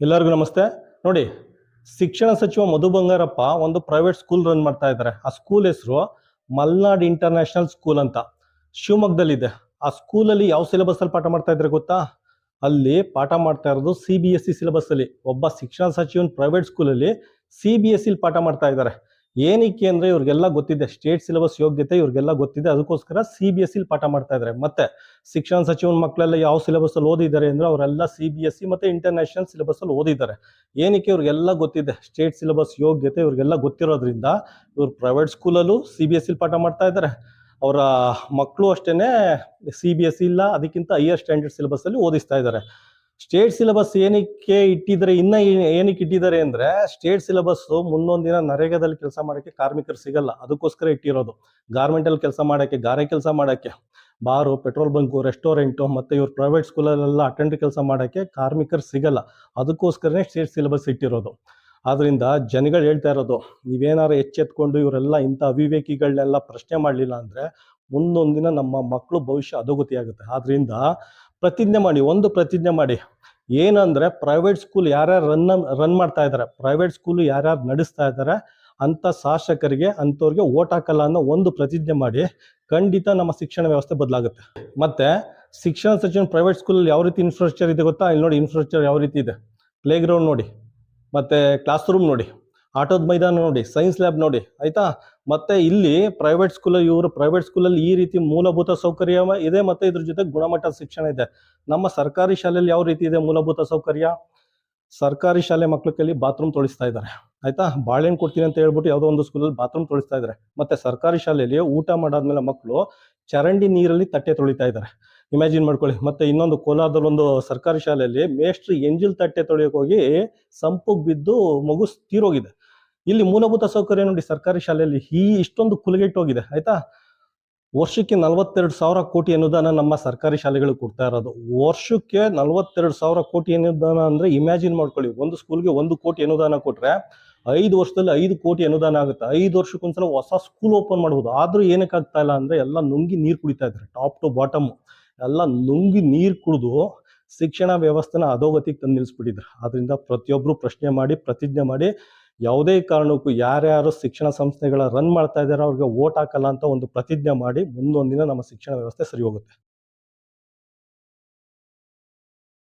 ಎಲ್ಲರಿಗೂ ನಮಸ್ತೆ. ನೋಡಿ, ಶಿಕ್ಷಣ ಸಚಿವ ಮಧು ಬಂಗಾರಪ್ಪ ಒಂದು ಪ್ರೈವೇಟ್ ಸ್ಕೂಲ್ ರನ್ ಮಾಡ್ತಾ ಇದ್ದಾರೆ. ಆ ಸ್ಕೂಲ್ ಹೆಸರು ಮಲ್ನಾಡ್ ಇಂಟರ್ನ್ಯಾಷನಲ್ ಸ್ಕೂಲ್ ಅಂತ ಶಿವಮೊಗ್ಗದಲ್ಲಿದೆ. ಆ ಸ್ಕೂಲಲ್ಲಿ ಯಾವ ಸಿಲೆಬಸ್ ಅಲ್ಲಿ ಪಾಠ ಮಾಡ್ತಾ ಇದ್ದಾರೆ ಗೊತ್ತಾ? ಅಲ್ಲಿ ಪಾಠ ಮಾಡ್ತಾ ಇರೋದು CBSE ಸಿಲೆಬಸ್ ಅಲ್ಲಿ. ಒಬ್ಬ ಶಿಕ್ಷಣ ಸಚಿವನ್ ಪ್ರೈವೇಟ್ ಸ್ಕೂಲಲ್ಲಿ CBSE ಪಾಠ ಮಾಡ್ತಾ ಇದ್ದಾರೆ. ಏನಕ್ಕೆ ಅಂದ್ರೆ ಇವ್ರಿಗೆಲ್ಲ ಗೊತ್ತಿದೆ, ಸ್ಟೇಟ್ ಸಿಲೆಬಸ್ ಯೋಗ್ಯತೆ ಇವ್ರಿಗೆಲ್ಲ ಗೊತ್ತಿದೆ, ಅದಕ್ಕೋಸ್ಕರ CBSE ಪಾಠ ಮಾಡ್ತಾ ಇದ್ದಾರೆ. ಮತ್ತೆ ಶಿಕ್ಷಣ ಸಚಿವನ ಮಕ್ಕಳೆಲ್ಲ ಯಾವ ಸಿಲೆಬಸ್ ಅಲ್ಲಿ ಓದಿದ್ದಾರೆ ಅಂದ್ರೆ ಅವರೆಲ್ಲ CBSE ಮತ್ತೆ ಇಂಟರ್ನ್ಯಾಷನಲ್ ಸಿಲೆಬಸ್ ಅಲ್ಲಿ ಓದಿದ್ದಾರೆ. ಏನಕ್ಕೆ ಇವ್ರಿಗೆಲ್ಲ ಗೊತ್ತಿದೆ, ಸ್ಟೇಟ್ ಸಿಲೆಬಸ್ ಯೋಗ್ಯತೆ ಇವ್ರಿಗೆಲ್ಲ ಗೊತ್ತಿರೋದ್ರಿಂದ ಇವ್ರು ಪ್ರೈವೇಟ್ ಸ್ಕೂಲಲ್ಲೂ CBSE ಪಾಠ ಮಾಡ್ತಾ ಇದ್ದಾರೆ. ಅವರ ಮಕ್ಕಳು ಅಷ್ಟೇನೆ CBSE ಇಲ್ಲ ಅದಕ್ಕಿಂತ ಹೈಯರ್ ಸ್ಟ್ಯಾಂಡರ್ಡ್ ಸಿಲೆಬಸ್ ಅಲ್ಲಿ ಓದಿಸ್ತಾ ಇದ್ದಾರೆ. ಸ್ಟೇಟ್ ಸಿಲೆಬಸ್ ಏನಕ್ಕೆ ಇಟ್ಟಿದ್ದಾರೆ, ಏನಕ್ಕೆ ಇಟ್ಟಿದ್ದಾರೆ ಅಂದ್ರೆ ಸ್ಟೇಟ್ ಸಿಲೆಬಸ್ ಮುಂದೊಂದು ದಿನ ನರೇಗಾದಲ್ಲಿ ಕೆಲಸ ಮಾಡಕ್ಕೆ ಕಾರ್ಮಿಕರು ಸಿಗಲ್ಲ, ಅದಕ್ಕೋಸ್ಕರ ಇಟ್ಟಿರೋದು. ಗಾರ್ಮೆಂಟ್ ಅಲ್ಲಿ ಕೆಲಸ ಮಾಡಕ್ಕೆ, ಗಾರೆ ಕೆಲಸ ಮಾಡಕ್ಕೆ, ಬಾರು, ಪೆಟ್ರೋಲ್ ಬಂಕು, ರೆಸ್ಟೋರೆಂಟು ಮತ್ತೆ ಇವ್ರು ಪ್ರೈವೇಟ್ ಸ್ಕೂಲಲ್ಲೆಲ್ಲ ಅಟೆಂಡ್ ಕೆಲಸ ಮಾಡಕ್ಕೆ ಕಾರ್ಮಿಕರು ಸಿಗಲ್ಲ, ಅದಕ್ಕೋಸ್ಕರನೇ ಸ್ಟೇಟ್ ಸಿಲೆಬಸ್ ಇಟ್ಟಿರೋದು. ಆದ್ರಿಂದ ಜನಗಳು ಹೇಳ್ತಾ ಇರೋದು, ನೀವೇನಾರು ಎಚ್ಚೆತ್ಕೊಂಡು ಇವರೆಲ್ಲ ಇಂಥ ಅವಿವೇಕಿಗಳನ್ನೆಲ್ಲ ಪ್ರಶ್ನೆ ಮಾಡಲಿಲ್ಲ ಅಂದ್ರೆ ಮುಂದೊಂದು ದಿನ ನಮ್ಮ ಮಕ್ಕಳು ಭವಿಷ್ಯ ಅಧೋಗತಿ ಆಗುತ್ತೆ. ಆದ್ರಿಂದ ಪ್ರತಿಜ್ಞೆ ಮಾಡಿ, ಒಂದು ಪ್ರತಿಜ್ಞೆ ಮಾಡಿ, ಏನಂದ್ರೆ ಪ್ರೈವೇಟ್ ಸ್ಕೂಲ್ ಯಾರ್ಯಾರು ರನ್ ಮಾಡ್ತಾ ಇದ್ದಾರೆ, ಪ್ರೈವೇಟ್ ಸ್ಕೂಲ್ ಯಾರ್ಯಾರು ನಡೆಸ್ತಾ ಇದ್ದಾರೆ ಅಂತ ಶಾಸಕರಿಗೆ ಅಂಥವ್ರಿಗೆ ಓಟ್ ಹಾಕಲ್ಲ ಅನ್ನೋ ಒಂದು ಪ್ರತಿಜ್ಞೆ ಮಾಡಿ, ಖಂಡಿತ ನಮ್ಮ ಶಿಕ್ಷಣ ವ್ಯವಸ್ಥೆ ಬದಲಾಗುತ್ತೆ. ಮತ್ತೆ ಶಿಕ್ಷಣ ಸಚಿವ ಪ್ರೈವೇಟ್ ಸ್ಕೂಲಲ್ಲಿ ಯಾವ ರೀತಿ ಇನ್ಫ್ರಾಸ್ಟ್ರಕ್ಚರ್ ಇದೆ ಗೊತ್ತಾ? ಇಲ್ಲಿ ನೋಡಿ, ಇನ್ಫ್ರಾಸ್ಟ್ರಕ್ಚರ್ ಯಾವ ರೀತಿ ಇದೆ. ಪ್ಲೇ ಗ್ರೌಂಡ್ ನೋಡಿ, ಮತ್ತೆ ಕ್ಲಾಸ್ ರೂಮ್ ನೋಡಿ, ಆಟೋದ ಮೈದಾನ ನೋಡಿ, ಸೈನ್ಸ್ ಲ್ಯಾಬ್ ನೋಡಿ, ಆಯ್ತಾ? ಮತ್ತೆ ಇಲ್ಲಿ ಪ್ರೈವೇಟ್ ಸ್ಕೂಲಲ್ಲಿ ಈ ರೀತಿ ಮೂಲಭೂತ ಸೌಕರ್ಯ ಇದೆ, ಮತ್ತೆ ಇದ್ರ ಜೊತೆ ಗುಣಮಟ್ಟದ ಶಿಕ್ಷಣ ಇದೆ. ನಮ್ಮ ಸರ್ಕಾರಿ ಶಾಲೆಯಲ್ಲಿ ಯಾವ ರೀತಿ ಇದೆ ಮೂಲಭೂತ ಸೌಕರ್ಯ? ಸರ್ಕಾರಿ ಶಾಲೆ ಮಕ್ಳ ಕೈಲಿ ಬಾತ್ರೂಮ್ ತೊಳಿಸ್ತಾ ಇದ್ದಾರೆ, ಆಯ್ತಾ? ಬಾಳೆಹಣ್ಣು ಕೊಡ್ತೀನಿ ಅಂತ ಹೇಳ್ಬಿಟ್ಟು ಯಾವುದೋ ಒಂದು ಸ್ಕೂಲಲ್ಲಿ ಬಾತ್ರೂಮ್ ತೊಳಿಸ್ತಾ ಇದ್ದಾರೆ. ಮತ್ತೆ ಸರ್ಕಾರಿ ಶಾಲೆಯಲ್ಲಿ ಊಟ ಮಾಡಾದ್ಮೇಲೆ ಮಕ್ಕಳು ಚರಂಡಿ ನೀರಲ್ಲಿ ತಟ್ಟೆ ತೊಳಿತಾ ಇದ್ದಾರೆ, ಇಮ್ಯಾಜಿನ್ ಮಾಡ್ಕೊಳ್ಳಿ. ಮತ್ತೆ ಇನ್ನೊಂದು ಕೋಲಾರದಲ್ಲಿ ಒಂದು ಸರ್ಕಾರಿ ಶಾಲೆಯಲ್ಲಿ ಮೇಷ್ಟ್ರು ಎಂಜಿಲ್ ತಟ್ಟೆ ತೊಳೆಯೋಕೆ ಹೋಗಿ ಸಂಪುಗ್ ಬಿದ್ದು ಮಗು ತೀರೋಗಿದೆ. ಇಲ್ಲಿ ಮೂಲಭೂತ ಸೌಕರ್ಯ ನೋಡಿ, ಸರ್ಕಾರಿ ಶಾಲೆಯಲ್ಲಿ ಇಷ್ಟೊಂದು ಕುಲಗೆಟ್ಟೋಗಿದೆ, ಆಯ್ತಾ? ವರ್ಷಕ್ಕೆ 42,000 ಕೋಟಿ ಅನುದಾನ ನಮ್ಮ ಸರ್ಕಾರಿ ಶಾಲೆಗಳು ಕೊಡ್ತಾ ಇರೋದು. ವರ್ಷಕ್ಕೆ 42,000 ಕೋಟಿ ಅನುದಾನ ಅಂದ್ರೆ ಇಮ್ಯಾಜಿನ್ ಮಾಡ್ಕೊಳ್ಳಿ. ಒಂದು ಸ್ಕೂಲ್ಗೆ 1 ಕೋಟಿ ಅನುದಾನ ಕೊಟ್ರೆ 5 ವರ್ಷದಲ್ಲಿ 5 ಕೋಟಿ ಅನುದಾನ ಆಗುತ್ತೆ. 5 ವರ್ಷಕ್ಕೊಂದ್ಸಲ ಹೊಸ ಸ್ಕೂಲ್ ಓಪನ್ ಮಾಡ್ಬೋದು. ಆದ್ರೂ ಏನಕ್ಕೆ ಆಗ್ತಾ ಇಲ್ಲ ಅಂದ್ರೆ ಎಲ್ಲ ನುಂಗಿ ನೀರು ಕುಡಿತಾ ಇದ್ದಾರೆ, ಟಾಪ್ ಟು ಬಾಟಮ್ ಎಲ್ಲ ನುಂಗಿ ನೀರು ಕುಡಿದು ಶಿಕ್ಷಣ ವ್ಯವಸ್ಥೆನ ಅಧೋಗತಿಗೆ ತಂದು ನಿಲ್ಲಿಸ್ಬಿಟ್ಟಿದ್ದಾರೆ. ಆದ್ರಿಂದ ಪ್ರತಿಯೊಬ್ರು ಪ್ರಶ್ನೆ ಮಾಡಿ, ಪ್ರತಿಜ್ಞೆ ಮಾಡಿ, ಯಾವುದೇ ಕಾರಣಕ್ಕೂ ಯಾರ್ಯಾರು ಶಿಕ್ಷಣ ಸಂಸ್ಥೆಗಳ ರನ್ ಮಾಡ್ತಾ ಇದ್ದಾರೆ ಅವ್ರಿಗೆ ಓಟ್ ಹಾಕಲ್ಲ ಅಂತ ಒಂದು ಪ್ರತಿಜ್ಞೆ ಮಾಡಿ, ಮುಂದೊಂದಿನ ನಮ್ಮ ಶಿಕ್ಷಣ ವ್ಯವಸ್ಥೆ ಸರಿ ಹೋಗುತ್ತೆ.